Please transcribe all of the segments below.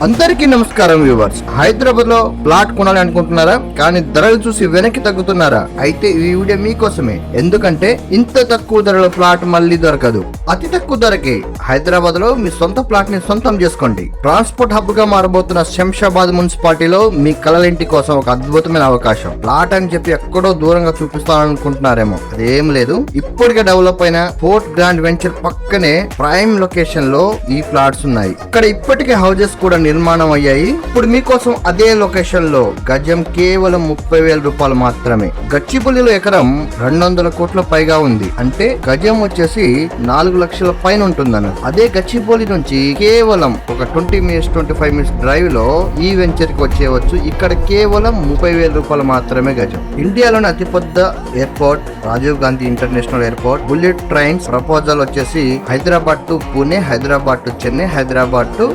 అందరికీ నమస్కారం వ్యూవర్స్. హైదరాబాద్ లో ప్లాట్ కొనాలి అనుకుంటున్నారా? కానీ ధరలు చూసి వెనక్కి తగ్గుతున్నారా? అయితే ఈ వీడియో మీకోసమే. ఎందుకంటే ఇంత తక్కువ ధరలో ప్లాట్ మళ్ళీ దొరకదు. అతి తక్కువ ధరకే హైదరాబాద్ లో మీ సొంత ప్లాట్ ని సొంతం చేసుకోండి. ట్రాన్స్పోర్ట్ హబ్ గా మారబోతున్న శంషాబాద్ మున్సిపాలిటీలో మీ కలలింటి కోసం ఒక అద్భుతమైన అవకాశం. ప్లాట్ అని చెప్పి ఎక్కడో దూరంగా చూపిస్తాననుకుంటున్నారేమో, అదేం లేదు. ఇప్పటికే డెవలప్ అయిన ఫోర్ట్ గ్రాండ్ వెంచర్ పక్కనే ప్రైమ్ లొకేషన్ లో ఈ ప్లాట్స్ ఉన్నాయి. ఇక్కడ ఇప్పటికే హౌజెస్ కూడా నిర్మాణం అయ్యాయి. ఇప్పుడు మీకోసం అదే లొకేషన్ లో గజం కేవలం 30,000 రూపాయలు మాత్రమే. గచ్చిబౌలిలో ఎకరం 200 కోట్ల పైగా ఉంది. అంటే గజం వచ్చేసి 4 లక్షల పైన ఉంటుందన్న. అదే గచ్చిబౌలి నుంచి కేవలం ఒక 20 మినిట్స్ 25 మినిట్స్ డ్రైవ్ లో ఈ వెంచర్ కి వచ్చేవచ్చు. ఇక్కడ కేవలం 30,000 రూపాయలు మాత్రమే గజం. ఇండియాలోని అతిపెద్ద airport Rajiv Gandhi international airport, bullet trains proposal వచ్చేసి Hyderabad to Pune, Hyderabad to Chennai, Hyderabad to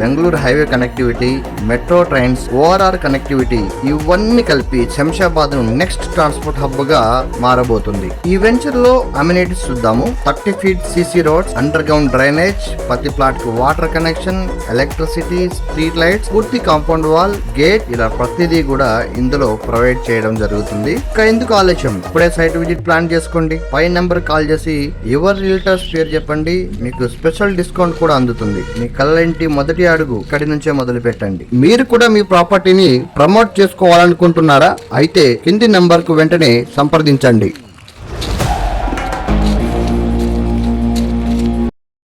Bengaluru highway connectivity, metro trains, O R R connectivity, ఇవన్నీ కలిపి శంషాబాద్ ను నెక్స్ట్ ట్రాన్స్పోర్ట్ హబ్ గా మారబోతుంది. ఈ వెంచర్ లో అమ్యూనిటీస్ చూద్దాము. 30 feet CC roads, under ground drainage, ప్రతి ప్లాట్ కు water connection, electricity, street lights, పూర్తి కాంపౌండ్ వాల్, గేట్, ఇలా ప్రతిదీ కూడా ఇందులో ప్రొవైడ్ చేయడం జరుగుతుంది. ఇంకా ఎందుకు ఆలస్యం, ఇప్పుడే సైట్ విజిట్ ప్లాన్ చేసుకోండి. పై నెంబర్ కాల్ చేసి యువర్ రియల్టర్స్ పేరు చెప్పండి, మీకు స్పెషల్ డిస్కౌంట్ కూడా అందుతుంది. మీ కళ్ళంటి మొదటి అడుగు ఇక్కడి నుంచే మొదలు పెట్టండి. మీరు కూడా మీ ప్రాపర్టీని ప్రమోట్ చేసుకోవాలనుకుంటున్నారా? అయితే కింది నంబర్ కు వెంటనే సంప్రదించండి.